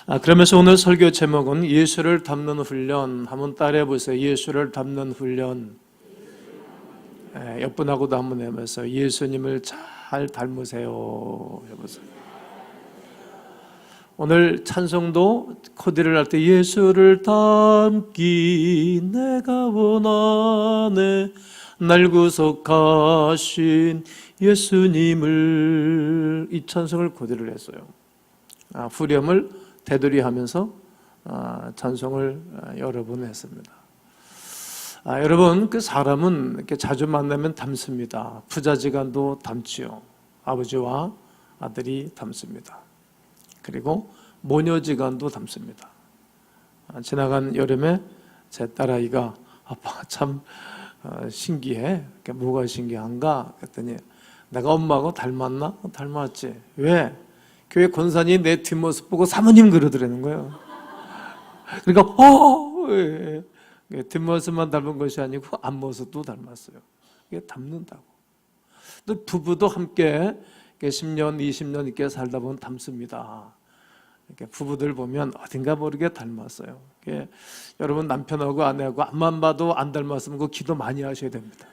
그러면서 오늘 설교 제목은 예수를 닮는 훈련. 한번 따라해 보세요. 예수를 닮는 훈련. 옆 분하고도 한번 해보면서 예수님을 잘 닮으세요 해보세요. 오늘 찬송도 코디를 할 때 예수를 닮기 내가 원하네, 날 구속하신 예수님을, 이 찬송을 코디를 했어요. 후렴을 되돌이하면서 찬송을 여러 번 했습니다. 여러분, 그 사람은 이렇게 자주 만나면 닮습니다. 부자지간도 닮지요. 아버지와 아들이 닮습니다. 그리고 모녀지간도 닮습니다. 지나간 여름에 제 딸아이가 아빠 참 신기해. 뭐가 신기한가? 그랬더니 내가 엄마하고 닮았나? 닮았지. 왜? 교회 권사님 내 뒷모습 보고 사모님 그러더라는 거예요. 그러니까 뒷모습만 닮은 것이 아니고 앞모습도 닮았어요. 이게 닮는다고. 또 부부도 함께 10년, 20년 이렇게 살다 보면 닮습니다. 이렇게 부부들 보면 어딘가 모르게 닮았어요. 여러분 남편하고 아내하고 앞만 봐도 안 닮았으면 그 기도 많이 하셔야 됩니다.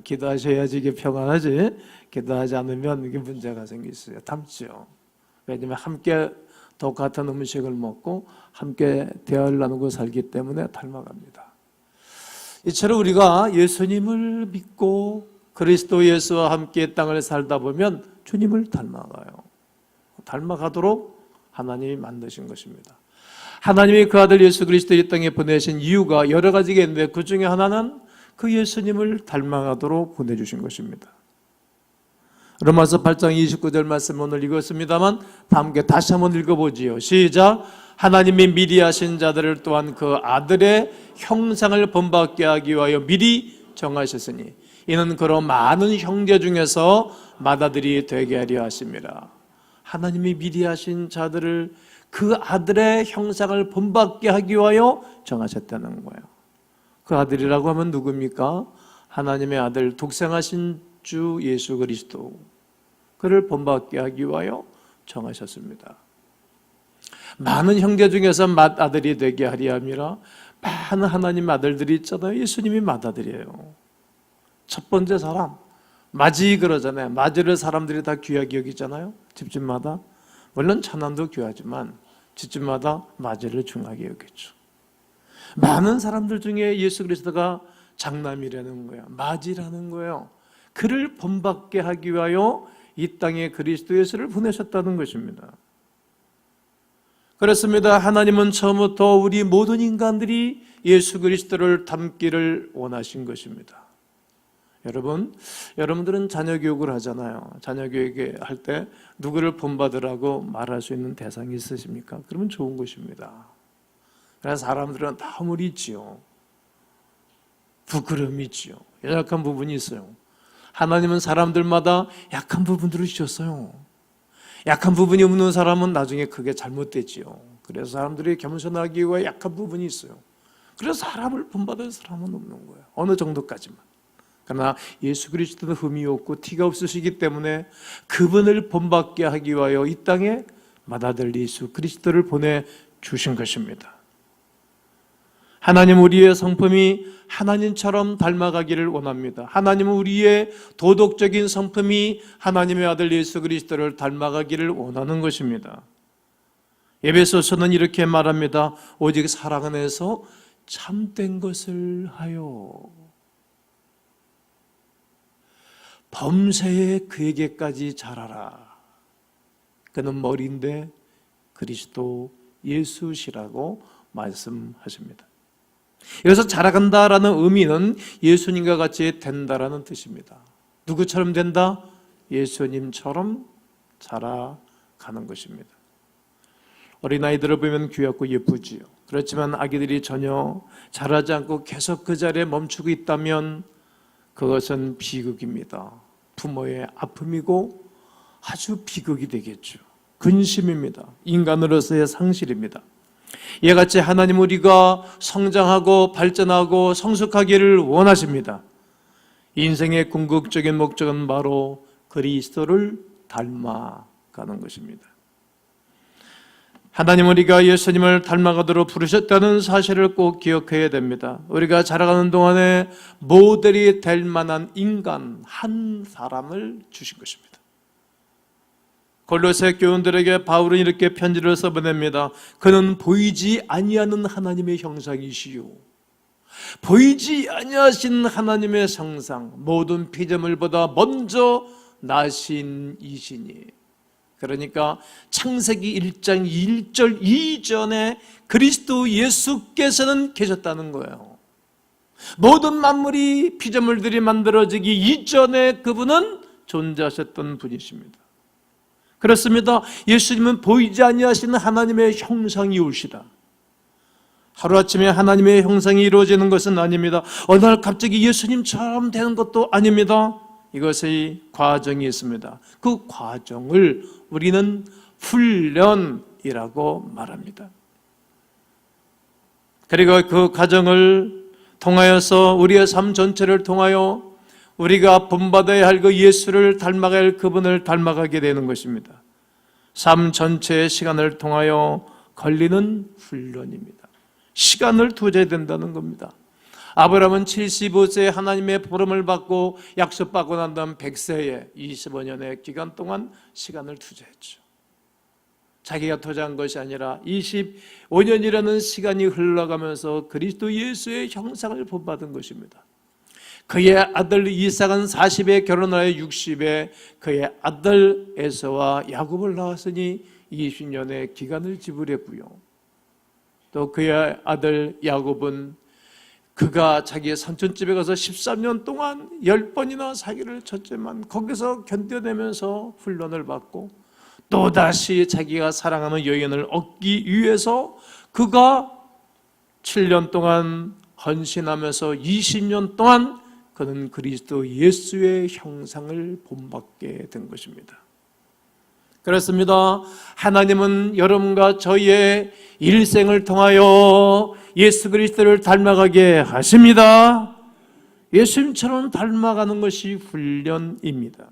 기도하셔야지 이게 평안하지. 기도하지 않으면 이게 문제가 생기세요. 닮지요. 왜냐하면 함께 똑같은 음식을 먹고 함께 대화를 나누고 살기 때문에 닮아갑니다. 이처럼 우리가 예수님을 믿고 그리스도 예수와 함께 땅을 살다 보면 주님을 닮아가요. 닮아가도록 하나님이 만드신 것입니다. 하나님이 그 아들 예수 그리스도 이 땅에 보내신 이유가 여러 가지가 있는데 그 중에 하나는 그 예수님을 닮아가도록 보내주신 것입니다. 로마서 8장 29절 말씀 오늘 읽었습니다만 함께 다시 한번 읽어보지요. 시작. 하나님이 미리 하신 자들을 또한 그 아들의 형상을 본받게 하기 위하여 미리 정하셨으니 이는 그런 많은 형제 중에서 맏아들이 되게 하려 하심이라. 하나님이 미리 하신 자들을 그 아들의 형상을 본받게 하기 위하여 정하셨다는 거예요. 그 아들이라고 하면 누굽니까? 하나님의 아들 독생하신 주 예수 그리스도, 그를 본받게 하기 위하여 정하셨습니다. 많은 형제 중에서 맏아들이 되게 하려 함이라. 많은 하나님 아들들이 있잖아요. 예수님이 맏아들이에요. 첫 번째 사람 맞이 그러잖아요. 맞이를 사람들이 다 귀하게 여기잖아요. 집집마다. 물론 천안도 귀하지만 집집마다 맞이를 중하게 여겼죠. 많은 사람들 중에 예수 그리스도가 장남이라는 거예요. 맞이라는 거예요. 그를 본받게 하기 위하여 이 땅에 그리스도 예수를 보내셨다는 것입니다. 그렇습니다. 하나님은 처음부터 우리 모든 인간들이 예수 그리스도를 닮기를 원하신 것입니다. 여러분들은 자녀 교육을 하잖아요. 자녀 교육을 할 때 누구를 본받으라고 말할 수 있는 대상이 있으십니까? 그러면 좋은 것입니다. 그래서 사람들은 다음을 있지요. 부끄러움이 있지요. 연약한 부분이 있어요. 하나님은 사람들마다 약한 부분들을 주셨어요. 약한 부분이 없는 사람은 나중에 크게 잘못됐지요. 그래서 사람들이 겸손하기 위해 약한 부분이 있어요. 그래서 사람을 본받을 사람은 없는 거예요. 어느 정도까지만. 그러나 예수 그리스도는 흠이 없고 티가 없으시기 때문에 그분을 본받게 하기 위하여 이 땅에 맏아들 예수 그리스도를 보내주신 것입니다. 하나님 우리의 성품이 하나님처럼 닮아가기를 원합니다. 하나님은 우리의 도덕적인 성품이 하나님의 아들 예수 그리스도를 닮아가기를 원하는 것입니다. 에베소서는 이렇게 말합니다. 오직 사랑 안에서 참된 것을 하여 범사에 그에게까지 자라라. 그는 머리인데 그리스도 예수시라고 말씀하십니다. 여기서 자라간다라는 의미는 예수님과 같이 된다라는 뜻입니다. 누구처럼 된다? 예수님처럼 자라가는 것입니다. 어린아이들을 보면 귀엽고 예쁘지요. 그렇지만 아기들이 전혀 자라지 않고 계속 그 자리에 멈추고 있다면 그것은 비극입니다. 부모의 아픔이고 아주 비극이 되겠죠. 근심입니다. 인간으로서의 상실입니다. 이와 같이 하나님 우리가 성장하고 발전하고 성숙하기를 원하십니다. 인생의 궁극적인 목적은 바로 그리스도를 닮아가는 것입니다. 하나님 우리가 예수님을 닮아가도록 부르셨다는 사실을 꼭 기억해야 됩니다. 우리가 자라가는 동안에 모델이 될 만한 인간 한 사람을 주신 것입니다. 골로새 교인들에게 바울은 이렇게 편지를 써보냅니다. 그는 보이지 아니하는 하나님의 형상이시요 보이지 아니하신 하나님의 형상 모든 피조물보다 먼저 나신 이시니, 그러니까 창세기 1장 1절 이전에 그리스도 예수께서는 계셨다는 거예요. 모든 만물이 피조물들이 만들어지기 이전에 그분은 존재하셨던 분이십니다. 그렇습니다. 예수님은 보이지 아니하시는 하나님의 형상이오시다. 하루아침에 하나님의 형상이 이루어지는 것은 아닙니다. 어느 날 갑자기 예수님처럼 되는 것도 아닙니다. 이것의 과정이 있습니다. 그 과정을 우리는 훈련이라고 말합니다. 그리고 그 과정을 통하여서 우리의 삶 전체를 통하여 우리가 본받아야 할 그 예수를 닮아가야 할 그분을 닮아가게 되는 것입니다. 삶 전체의 시간을 통하여 걸리는 훈련입니다. 시간을 투자해야 된다는 겁니다. 아브라함은 75세에 하나님의 부름을 받고 약속받고 난 다음 100세에 25년의 기간 동안 시간을 투자했죠. 자기가 투자한 것이 아니라 25년이라는 시간이 흘러가면서 그리스도 예수의 형상을 본받은 것입니다. 그의 아들 이삭은 40에 결혼하여 60에 그의 아들 에서와 야곱을 낳았으니 20년의 기간을 지불했고요. 또 그의 아들 야곱은 그가 자기의 삼촌집에 가서 13년 동안 10번이나 사기를 쳤지만 거기서 견뎌내면서 훈련을 받고 또다시 자기가 사랑하는 여인을 얻기 위해서 그가 7년 동안 헌신하면서 20년 동안 그는 그리스도 예수의 형상을 본받게 된 것입니다. 그렇습니다. 하나님은 여러분과 저희의 일생을 통하여 예수 그리스도를 닮아가게 하십니다. 예수님처럼 닮아가는 것이 훈련입니다.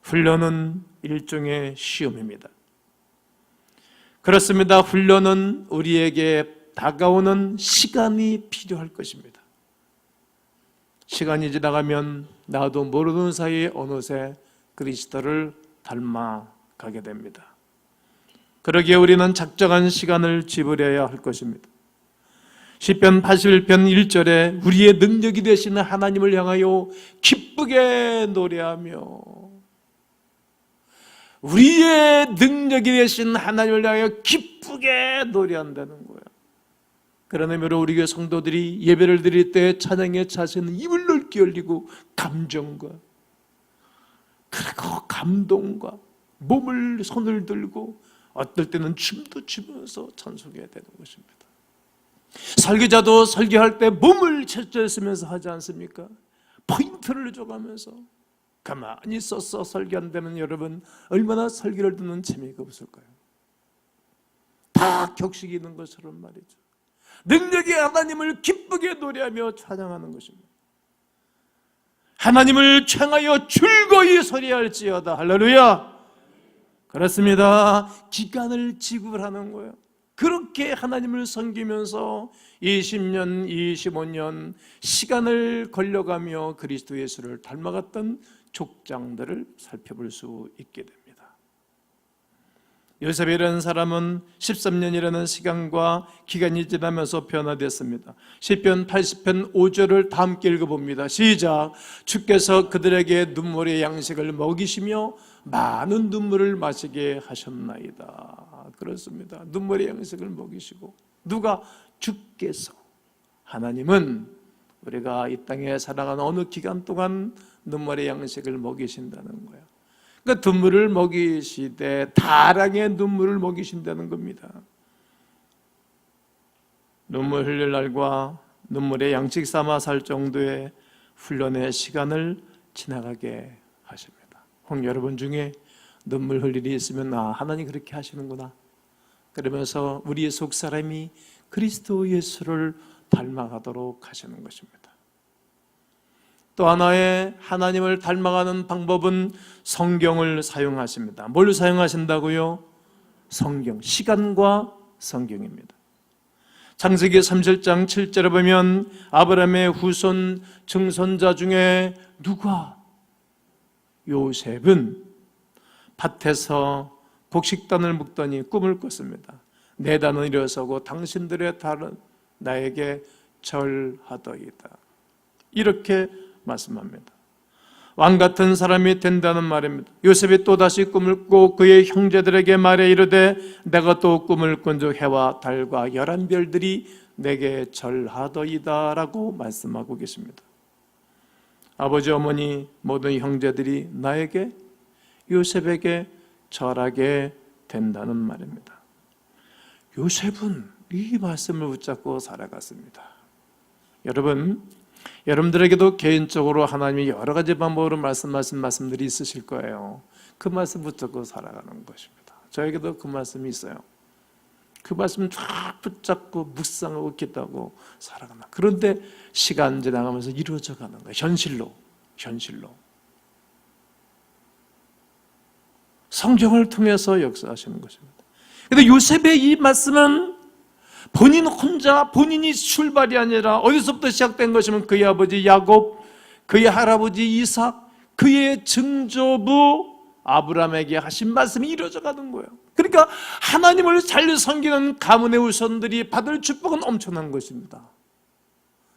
훈련은 일종의 시험입니다. 그렇습니다. 훈련은 우리에게 다가오는 시간이 필요할 것입니다. 시간이 지나가면 나도 모르는 사이에 어느새 그리스도를 닮아가게 됩니다. 그러기에 우리는 작정한 시간을 지불해야 할 것입니다. 시편 81편 1절에 우리의 능력이 되시는 하나님을 향하여 기쁘게 노래하며, 우리의 능력이 되신 하나님을 향하여 기쁘게 노래한다는 거예요. 그런 의미로 우리 교회 성도들이 예배를 드릴 때 찬양의 자세는 입을 넓게 열리고 감정과 그리고 감동과 몸을 손을 들고 어떨 때는 춤도 추면서 찬송해야 되는 것입니다. 설교자도 설교할 때 몸을 철저히 하지 않습니까? 포인트를 줘가면서 가만히 있어서 설교한다면 여러분 얼마나 설교를 듣는 재미가 없을까요? 다 격식이 있는 것처럼 말이죠. 능력의 하나님을 기쁘게 노래하며 찬양하는 것입니다. 하나님을 청하여 즐거이 소리할지어다. 할렐루야. 그렇습니다. 기간을 지불하는 거예요. 그렇게 하나님을 섬기면서 20년, 25년 시간을 걸려가며 그리스도 예수를 닮아갔던 족장들을 살펴볼 수 있게 됩니다. 요셉이라는 사람은 13년이라는 시간과 기간이 지나면서 변화됐습니다. 시편 80편 5절을 다 함께 읽어봅니다. 시작. 주께서 그들에게 눈물의 양식을 먹이시며 많은 눈물을 마시게 하셨나이다. 그렇습니다. 눈물의 양식을 먹이시고, 누가? 주께서. 하나님은 우리가 이 땅에 살아가는 어느 기간 동안 눈물의 양식을 먹이신다는 거예요. 그러니까 눈물을 먹이시되 다량의 눈물을 먹이신다는 겁니다. 눈물 흘릴 날과 눈물의 양식 삼아 살 정도의 훈련의 시간을 지나가게 하십니다. 혹 여러분 중에 눈물 흘릴 일이 있으면 하나님 그렇게 하시는구나 그러면서 우리의 속사람이 그리스도 예수를 닮아가도록 하시는 것입니다. 또 하나의 하나님을 닮아가는 방법은 성경을 사용하십니다. 뭘 사용하신다고요? 성경, 시간과 성경입니다. 창세기 37장 7절에 보면 아브라함의 후손 증손자 중에 누가? 요셉은 밭에서 곡식단을 묶더니 꿈을 꿨습니다. 내 단은 일어서고 당신들의 단은 나에게 절하더이다. 이렇게 말씀합니다. 왕 같은 사람이 된다는 말입니다. 요셉이 또다시 꿈을 꾸고 그의 형제들에게 말해 이르되 내가 또 꿈을 꾼 즉 해와 달과 열한 별들이 내게 절하더이다 라고 말씀하고 계십니다. 아버지 어머니 모든 형제들이 나에게 요셉에게 절하게 된다는 말입니다. 요셉은 이 말씀을 붙잡고 살아갔습니다. 여러분들에게도 개인적으로 하나님이 여러 가지 방법으로 말씀하신 말씀들이 있으실 거예요. 그 말씀 붙잡고 살아가는 것입니다. 저에게도 그 말씀이 있어요. 그 말씀 쫙 붙잡고 묵상하고 기도하고 살아가는. 그런데 시간 지나가면서 이루어져 가는 거예요. 현실로. 성경을 통해서 역사하시는 것입니다. 그런데 요셉의 이 말씀은 본인 혼자 본인이 출발이 아니라 어디서부터 시작된 것이면 그의 아버지 야곱, 그의 할아버지 이삭, 그의 증조부 아브라함에게 하신 말씀이 이루어져 가는 거예요. 그러니까 하나님을 잘 섬기는 가문의 후손들이 받을 축복은 엄청난 것입니다.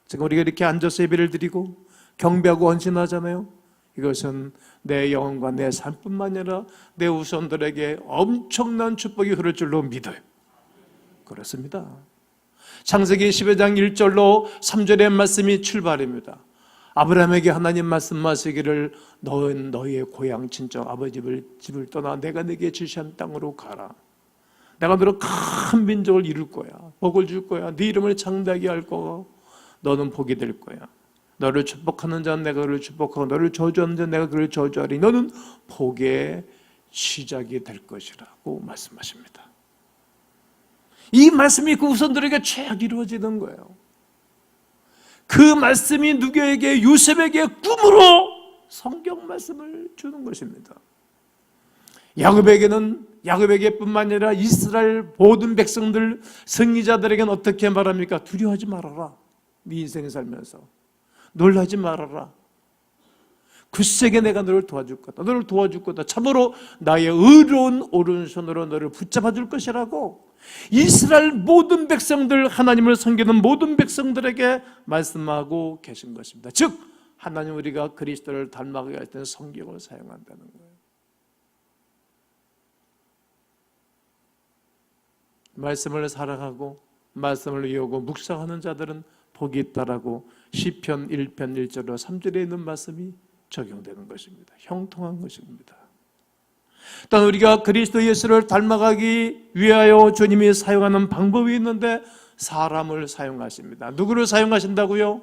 지금 우리가 이렇게 앉아서 예배를 드리고 경배하고 헌신하잖아요. 이것은 내 영혼과 내 삶뿐만 아니라 내 후손들에게 엄청난 축복이 흐를 줄로 믿어요. 그렇습니다. 창세기 12장 1절로 3절의 말씀이 출발입니다. 아브라함에게 하나님 말씀하시기를 너는 너의 고향 친정 아버지 집을 떠나 내가 네게 지시한 땅으로 가라. 내가 너로 큰 민족을 이룰 거야. 복을 줄 거야. 네 이름을 창대하게 할 거고 너는 복이 될 거야. 너를 축복하는 자는 내가 그를 축복하고 너를 저주하는 자는 내가 그를 저주하리. 너는 복의 시작이 될 것이라고 말씀하십니다. 이 말씀이 그 후손들에게 쫙 이루어지는 거예요. 그 말씀이 누구에게? 요셉에게 꿈으로 성경 말씀을 주는 것입니다. 야곱에게 뿐만 아니라 이스라엘 모든 백성들, 승리자들에게는 어떻게 말합니까? 두려워하지 말아라. 네 인생 살면서 놀라지 말아라. 굳세게 내가 너를 도와줄 거다. 너를 도와줄 거다. 참으로 나의 의로운 오른손으로 너를 붙잡아 줄 것이라고 이스라엘 모든 백성들, 하나님을 섬기는 모든 백성들에게 말씀하고 계신 것입니다. 즉 하나님 우리가 그리스도를 닮아가게 할 때는 성경을 사용한다는 거예요. 말씀을 살아가고 말씀을 이어고 묵상하는 자들은 복이 있다라고 시편 1편 1절로 3절에 있는 말씀이 적용되는 것입니다. 형통한 것입니다. 또한 우리가 그리스도 예수를 닮아가기 위하여 주님이 사용하는 방법이 있는데 사람을 사용하십니다. 누구를 사용하신다고요?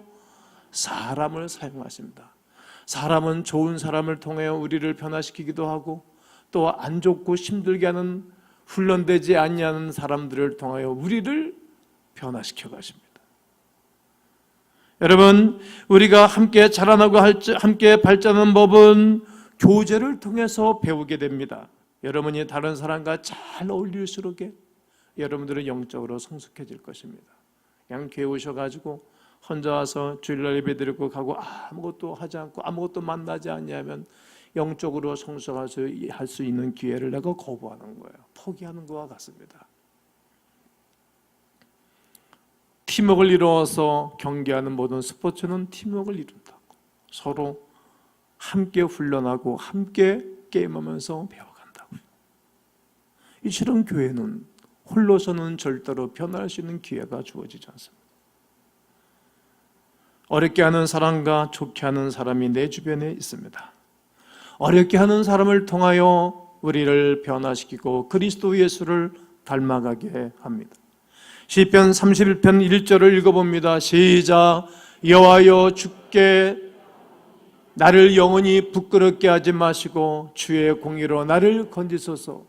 사람을 사용하십니다. 사람은 좋은 사람을 통해 우리를 변화시키기도 하고 또 안 좋고 힘들게 하는 훈련되지 아니하는 사람들을 통하여 우리를 변화시켜 가십니다. 여러분, 우리가 함께 자라나고 함께 발전하는 법은 교제를 통해서 배우게 됩니다. 여러분이 다른 사람과 잘 어울릴수록 여러분들은 영적으로 성숙해질 것입니다. 그냥 교회 오셔가지고 혼자 와서 주일날 예배 드리고 가고 아무것도 하지 않고 아무것도 만나지 않냐면 영적으로 성숙할 수 있는 기회를 내가 거부하는 거예요. 포기하는 것과 같습니다. 팀워크를 이루어서 경기하는 모든 스포츠는 팀워크를 이룬다고. 서로 함께 훈련하고 함께 게임하면서 배워간다고요. 이처럼 교회는 홀로서는 절대로 변화할 수 있는 기회가 주어지지 않습니다. 어렵게 하는 사람과 좋게 하는 사람이 내 주변에 있습니다. 어렵게 하는 사람을 통하여 우리를 변화시키고 그리스도 예수를 닮아가게 합니다. 시편 31편 1절을 읽어봅니다. 시작. 여호와여 주께 나를 영원히 부끄럽게 하지 마시고 주의 공의로 나를 건지소서.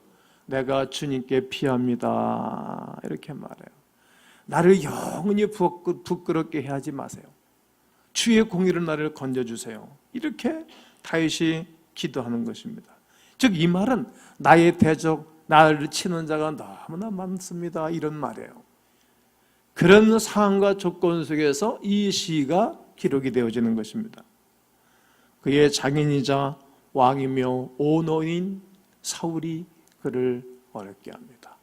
내가 주님께 피합니다. 이렇게 말해요. 나를 영원히 부끄럽게 하지 마세요. 주의 공의로 나를 건져주세요. 이렇게 다윗이 기도하는 것입니다. 즉 이 말은 나의 대적, 나를 치는 자가 너무나 많습니다. 이런 말이에요. 그런 상황과 조건 속에서 이 시가 기록이 되어지는 것입니다. 그의 장인이자 왕이며 오너인 사울이 그를 어렵게 합니다.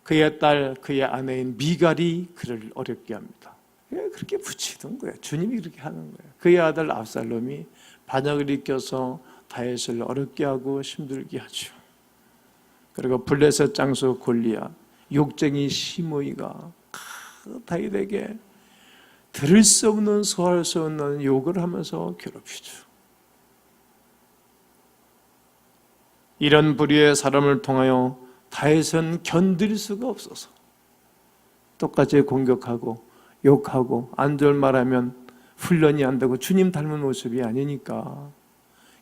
그의 딸, 그의 아내인 미갈이 그를 어렵게 합니다. 그렇게 붙이던 거예요. 주님이 그렇게 하는 거예요. 그의 아들 압살롬이 반역을 일으켜서 다윗을 어렵게 하고 힘들게 하죠. 그리고 블레셋 장수 골리앗, 욕쟁이 시므이가 다윗에게 들을 수 없는 소화할 수 없는 욕을 하면서 괴롭히죠. 이런 불의의 사람을 통하여 다윗은 견딜 수가 없어서 똑같이 공격하고 욕하고 안절말하면 훈련이 안 되고 주님 닮은 모습이 아니니까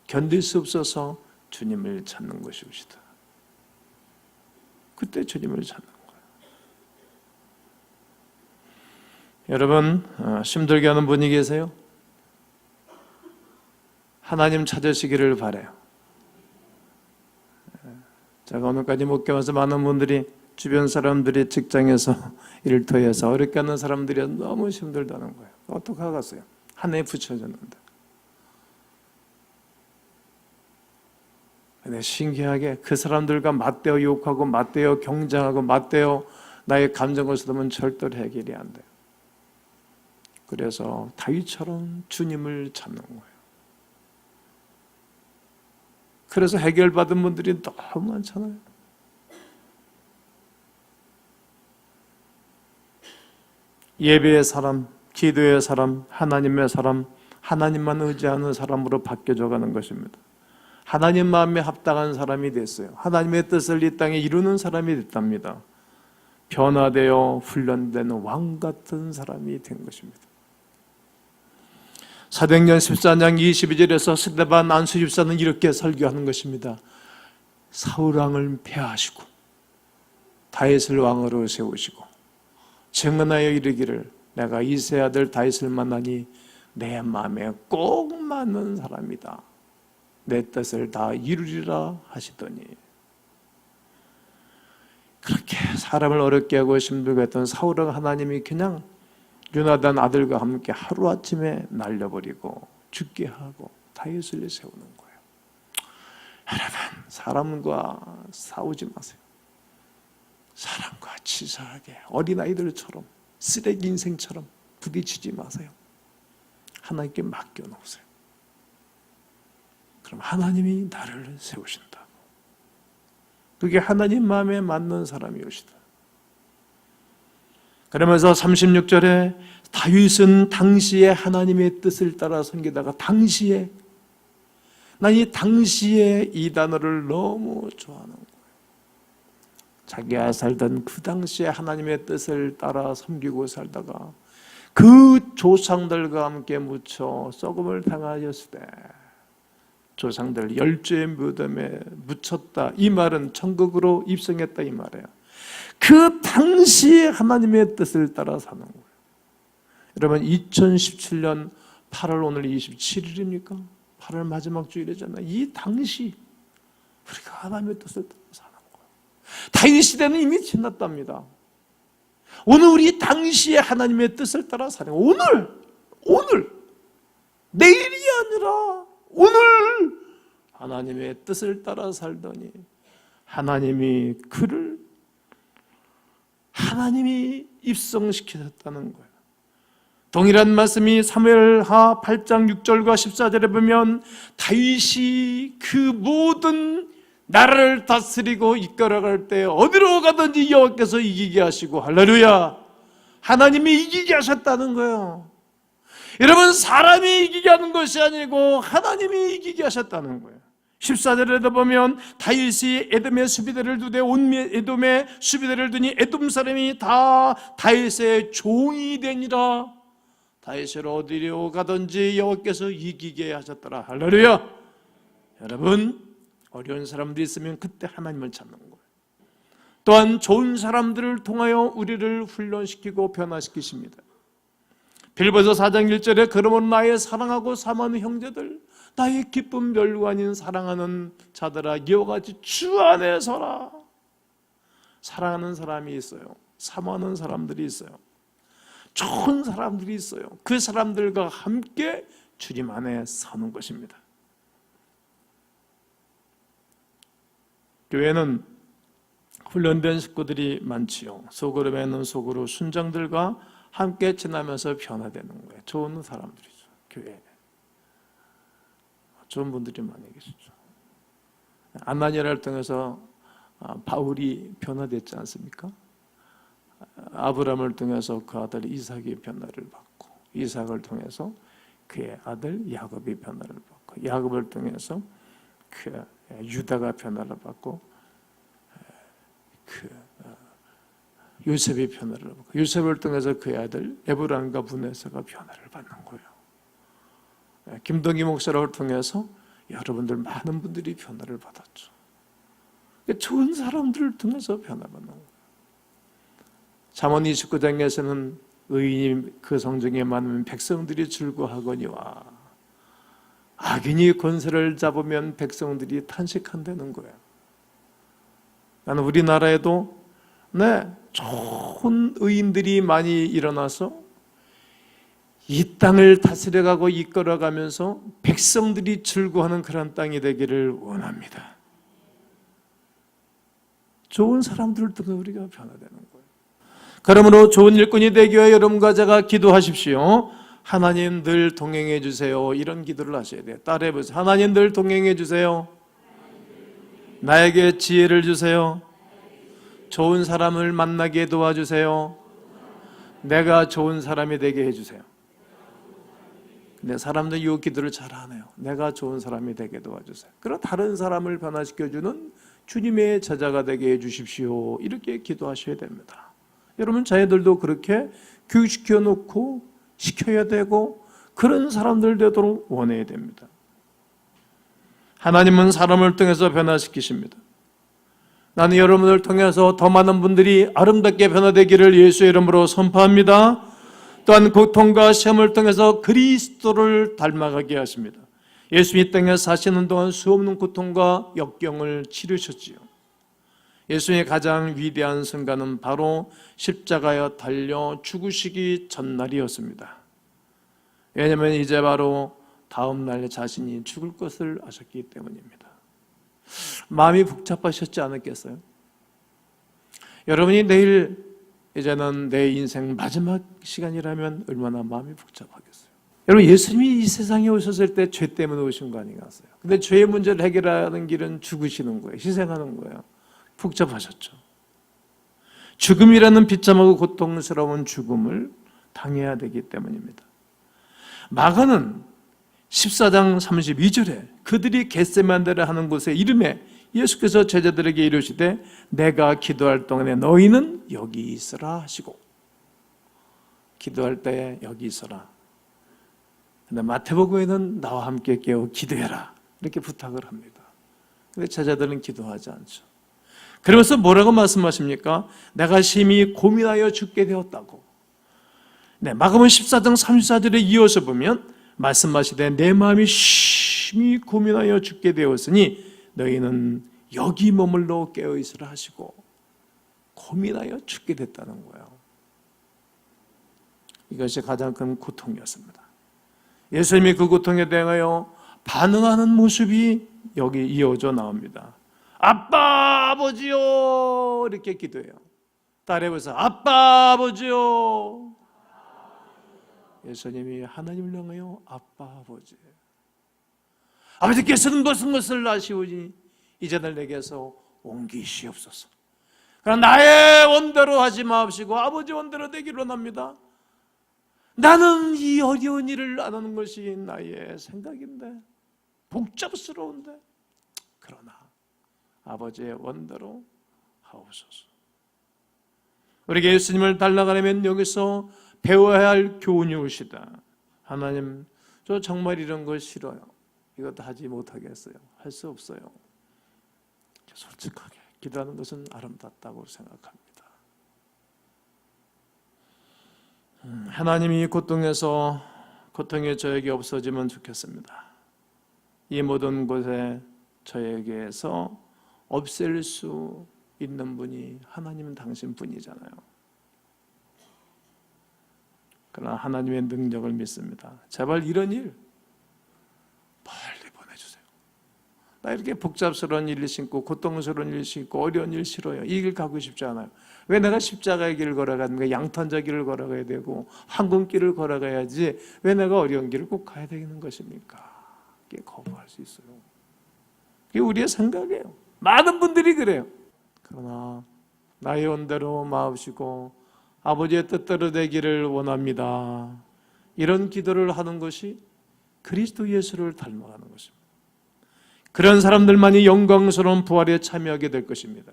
견딜 수 없어서 주님을 찾는 것이옵시다. 그때 주님을 찾는 거예요. 여러분, 힘들게 하는 분이 계세요? 하나님 찾으시기를 바라요. 제가 오늘까지 목회하면서 많은 분들이 주변 사람들이 직장에서 일터에서 어렵게 하는 사람들이 너무 힘들다는 거예요. 어떡하겠어요? 한 해 붙여졌는데. 근데 신기하게 그 사람들과 맞대어 욕하고 맞대어 경쟁하고 맞대어 나의 감정을 쓰면 절대로 해결이 안 돼요. 그래서 다윗처럼 주님을 찾는 거예요. 그래서 해결받은 분들이 너무 많잖아요. 예배의 사람, 기도의 사람, 하나님의 사람, 하나님만 의지하는 사람으로 바뀌어져 가는 것입니다. 하나님 마음에 합당한 사람이 됐어요. 하나님의 뜻을 이 땅에 이루는 사람이 됐답니다. 변화되어 훈련되는 왕 같은 사람이 된 것입니다. 사도행전 14장 22절에서 스데반 안수 집사는 이렇게 설교하는 것입니다. 사울 왕을 폐하시고 다윗을 왕으로 세우시고 증언하여 이르기를 내가 이새의 아들 다윗을 만나니 내 마음에 꼭 맞는 사람이다. 내 뜻을 다 이루리라 하시더니, 그렇게 사람을 어렵게 하고 힘들게 했던 사울은 하나님이 그냥 요나단 아들과 함께 하루아침에 날려버리고 죽게 하고 다윗을 세우는 거예요. 여러분, 사람과 싸우지 마세요. 사람과 치사하게 어린아이들처럼 쓰레기 인생처럼 부딪히지 마세요. 하나님께 맡겨놓으세요. 그럼 하나님이 나를 세우신다고. 그게 하나님 마음에 맞는 사람이 오시다. 그러면서 36절에 다윗은 당시에 하나님의 뜻을 따라 섬기다가 당시에, 난 이 당시에 이 단어를 너무 좋아하는 거예요. 자기가 살던 그 당시에 하나님의 뜻을 따라 섬기고 살다가 그 조상들과 함께 묻혀 썩음을 당하였을 때 조상들 열주의 무덤에 묻혔다. 이 말은 천국으로 입성했다 이 말이에요. 그 당시에 하나님의 뜻을 따라 사는 거예요. 여러분, 2017년 8월 오늘 27일입니까? 8월 마지막 주일이잖아요. 이 당시 우리가 하나님의 뜻을 따라 사는 거예요. 다윗 시대는 이미 지났답니다. 오늘 우리 당시에 하나님의 뜻을 따라 사는 거예요. 오늘 내일이 아니라 오늘 하나님의 뜻을 따라 살더니 하나님이 입성시키셨다는 거예요. 동일한 말씀이 사무엘하 8장 6절과 14절에 보면 다윗이 그 모든 나라를 다스리고 이끌어갈 때 어디로 가든지 여호와께서 이기게 하시고, 할렐루야, 하나님이 이기게 하셨다는 거예요. 여러분, 사람이 이기게 하는 것이 아니고 하나님이 이기게 하셨다는 거예요. 14절에도 보면 다윗이 에돔의 수비대를 두되 온 에돔의 수비대를 두니 에돔 사람이 다 다윗의 종이 되니라. 다윗을 어디로 가든지 여호와께서 이기게 하셨더라. 할렐루야. 여러분, 어려운 사람들이 있으면 그때 하나님을 찾는 거예요. 또한 좋은 사람들을 통하여 우리를 훈련시키고 변화시키십니다. 빌보서 4장 1절에 그러므로 나의 사랑하고 사모하는 형제들, 나의 기쁨 멸관인 사랑하는 자들아, 이와 같이 주 안에 서라. 사랑하는 사람이 있어요. 사모하는 사람들이 있어요. 좋은 사람들이 있어요. 그 사람들과 함께 주님 안에 서는 것입니다. 교회는 훈련된 식구들이 많지요. 속으로 매는 속으로 순정들과 함께 지나면서 변화되는 거예요. 좋은 사람들이죠. 교회에 좋은 분들이 많이 계시죠. 아나니아를 통해서 바울이 변화됐지 않습니까? 아브라함을 통해서 그 아들 이삭이 변화를 받고, 이삭을 통해서 그의 아들 야곱이 변화를 받고, 야곱을 통해서 그 유다가 변화를 받고, 그 요셉이 변화를 받고, 요셉을 통해서 그의 아들 에브라임과 분에서가 변화를 받는 거예요. 김동기 목사를 통해서 여러분들 많은 분들이 변화를 받았죠. 좋은 사람들을 통해서 변화받는 거예요. 잠언 29장에서는 의인이 그 성중에 많으면 백성들이 즐거워하거니와 악인이 권세를 잡으면 백성들이 탄식한다는 거예요. 나는 우리나라에도 좋은 의인들이 많이 일어나서 이 땅을 다스려가고 이끌어가면서 백성들이 즐거워하는 그런 땅이 되기를 원합니다. 좋은 사람들을 통해 우리가 변화되는 거예요. 그러므로 좋은 일꾼이 되기 위해 여러분과 제가 기도하십시오. 하나님 늘 동행해 주세요. 이런 기도를 하셔야 돼요. 따라해보세요. 하나님 늘 동행해 주세요. 나에게 지혜를 주세요. 좋은 사람을 만나게 도와주세요. 내가 좋은 사람이 되게 해주세요. 근데 사람들이 이 기도를 잘 안 해요. 내가 좋은 사람이 되게 도와주세요. 그럼 다른 사람을 변화시켜주는 주님의 제자가 되게 해주십시오. 이렇게 기도하셔야 됩니다. 여러분 자녀들도 그렇게 교육시켜 놓고 시켜야 되고 그런 사람들 되도록 원해야 됩니다. 하나님은 사람을 통해서 변화시키십니다. 나는 여러분을 통해서 더 많은 분들이 아름답게 변화되기를 예수의 이름으로 선포합니다. 또한 고통과 시험을 통해서 그리스도를 닮아가게 하십니다. 예수 이 땅에 사시는 동안 수없는 고통과 역경을 치르셨지요. 예수의 가장 위대한 순간은 바로 십자가에 달려 죽으시기 전날이었습니다. 왜냐하면 이제 바로 다음 날 자신이 죽을 것을 아셨기 때문입니다. 마음이 복잡하셨지 않았겠어요? 여러분이 내일 이제는 내 인생 마지막 시간이라면 얼마나 마음이 복잡하겠어요? 여러분 예수님이 이 세상에 오셨을 때 죄 때문에 오신 거 아니겠어요? 근데 죄의 문제를 해결하는 길은 죽으시는 거예요. 희생하는 거예요. 복잡하셨죠. 죽음이라는 비참하고 고통스러운 죽음을 당해야 되기 때문입니다. 마가는 14장 32절에 그들이 겟세마네를 하는 곳에 이름에 예수께서 제자들에게 이르시되 내가 기도할 동안에 너희는 여기 있으라 하시고, 기도할 때 여기 있어라. 근데 마태복음에는 나와 함께 깨어 기도해라 이렇게 부탁을 합니다. 근데 제자들은 기도하지 않죠. 그러면서 뭐라고 말씀하십니까? 내가 심히 고민하여 죽게 되었다고. 마가복음 14장 34절에 이어서 보면 말씀하시되 내 마음이 심히 고민하여 죽게 되었으니 너희는 여기 머물러 깨어있으라 하시고, 고민하여 죽게 됐다는 거예요. 이것이 가장 큰 고통이었습니다. 예수님이 그 고통에 대하여 반응하는 모습이 여기 이어져 나옵니다. 아빠 아버지요 이렇게 기도해요. 따라해보세요. 아빠 아버지요. 예수님이 하나님을 향하여 아빠 아버지, 아버지께서는 무슨 것을 아시오니 이제는 내게서 옮기시옵소서. 그러나 나의 원대로 하지 마옵시고 아버지 원대로 되기를 원합니다. 나는 이 어려운 일을 안 하는 것이 나의 생각인데, 복잡스러운데, 그러나 아버지의 원대로 하옵소서. 우리가 예수님을 닮아가려면 여기서 배워야 할 교훈이 오시다. 하나님, 저 정말 이런 거 싫어요. 이것도 하지 못하겠어요. 할 수 없어요. 솔직하게 기도하는 것은 아름답다고 생각합니다. 하나님이 고통에서 고통이 저에게 없어지면 좋겠습니다. 이 모든 곳에 저에게서 없앨 수 있는 분이 하나님은 당신뿐이잖아요. 그러나 하나님의 능력을 믿습니다. 제발 이런 일 빨리 보내주세요. 나 이렇게 복잡스러운 일 신고 고통스러운 일 신고 어려운 일 싫어요. 이 길 가고 싶지 않아요. 왜 내가 십자가의 길을 걸어가는가? 양탄자 길을 걸어가야 되고 황금길을 걸어가야지 왜 내가 어려운 길을 꼭 가야 되는 것입니까? 이게 거부할 수 있어요. 이게 우리의 생각이에요. 많은 분들이 그래요. 그러나 나의 온대로 마옵시고 아버지의 뜻대로 되기를 원합니다. 이런 기도를 하는 것이 그리스도 예수를 닮아가는 것입니다. 그런 사람들만이 영광스러운 부활에 참여하게 될 것입니다.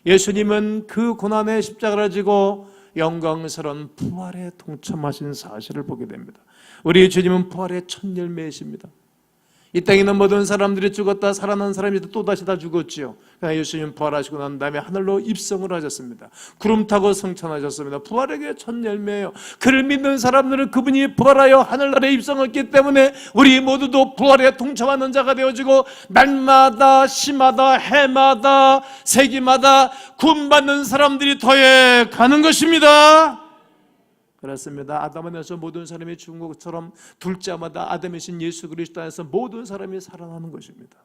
예수님은 그 고난의 십자가를 지고 영광스러운 부활에 동참하신 사실을 보게 됩니다. 우리 주님은 부활의 첫 열매이십니다. 이 땅에 있는 모든 사람들이 죽었다 살아난 사람이 또다시 다 죽었지요. 그러나 예수님 부활하시고 난 다음에 하늘로 입성을 하셨습니다. 구름 타고 승천하셨습니다. 부활의 첫 열매예요. 그를 믿는 사람들은 그분이 부활하여 하늘나라에 입성했기 때문에 우리 모두도 부활에 동참하는 자가 되어지고 날마다 시마다 해마다 세기마다 구원받는 사람들이 더해 가는 것입니다. 그렇습니다. 아담 안에서 모든 사람이 죽은 것처럼 둘째마다 아담이신 예수 그리스도 안에서 모든 사람이 살아나는 것입니다.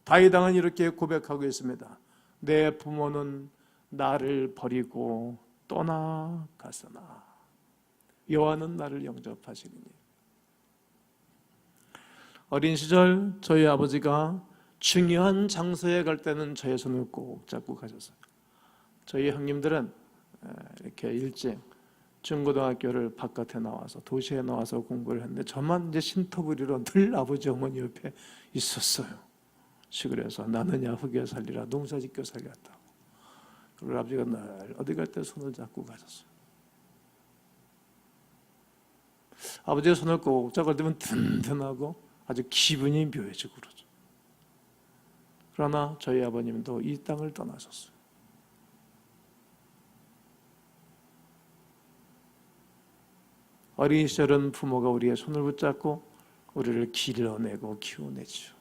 다윗 왕은 이렇게 고백하고 있습니다. 내 부모는 나를 버리고 떠나갔으나 여호와는 나를 영접하시리니. 어린 시절 저희 아버지가 중요한 장소에 갈 때는 저의 손을 꼭 잡고 가셨어요. 저희 형님들은 이렇게 일찍 중고등학교를 바깥에 나와서 도시에 나와서 공부를 했는데 저만 이제 신터부리로 늘 아버지 어머니 옆에 있었어요. 시골에서 나느냐 흙에 살리라 농사짓겨 살렸다고. 그리고 아버지가 늘 어디 갈 때 손을 잡고 가셨어요. 아버지의 손을 꼭 잡을 때면 든든하고 아주 기분이 묘해지고 그러죠. 그러나 저희 아버님도 이 땅을 떠나셨어요. 어린 시절은 부모가 우리의 손을 붙잡고 우리를 길러내고 키워내죠.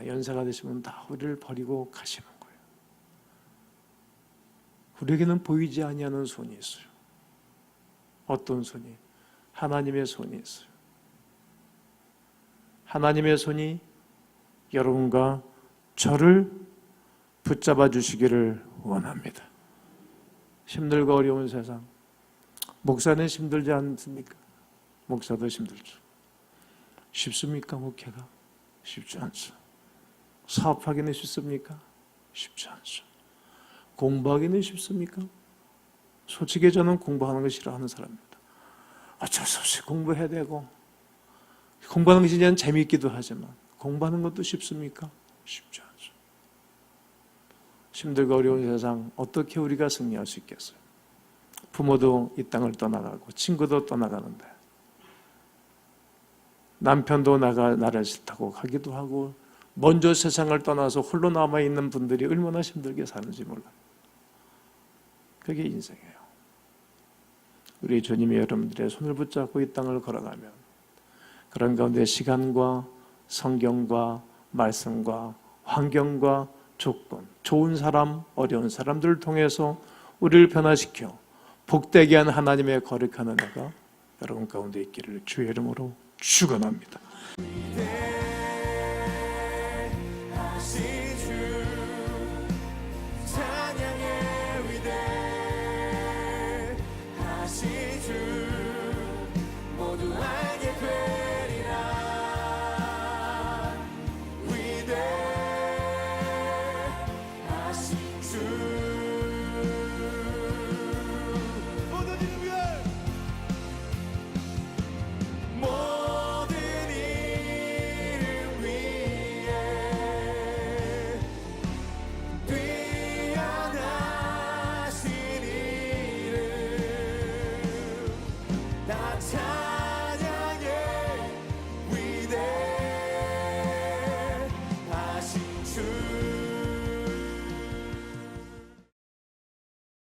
연세가 되시면 다 우리를 버리고 가시는 거예요. 우리에게는 보이지 아니하는 손이 있어요. 어떤 손이? 하나님의 손이 있어요. 하나님의 손이 여러분과 저를 붙잡아 주시기를 원합니다. 힘들고 어려운 세상, 목사는 힘들지 않습니까? 목사도 힘들죠. 쉽습니까? 목회가? 쉽지 않죠. 사업하기는 쉽습니까? 쉽지 않죠. 공부하기는 쉽습니까? 솔직히 저는 공부하는 거 싫어하는 사람입니다. 어쩔 수 없이 공부해야 되고 공부하는 것이 그냥 재미있기도 하지만 공부하는 것도 쉽습니까? 쉽지 않죠. 힘들고 어려운 세상 어떻게 우리가 승리할 수 있겠어요? 부모도 이 땅을 떠나가고 친구도 떠나가는데 남편도 나를 싫다고 가기도 하고 먼저 세상을 떠나서 홀로 남아있는 분들이 얼마나 힘들게 사는지 몰라요. 그게 인생이에요. 우리 주님이 여러분들의 손을 붙잡고 이 땅을 걸어가면 그런 가운데 시간과 성경과 말씀과 환경과 조건, 좋은 사람, 어려운 사람들을 통해서 우리를 변화시켜 복되게 한 하나님의 거룩한 은혜가 여러분 가운데 있기를 주의 이름으로 축원합니다. time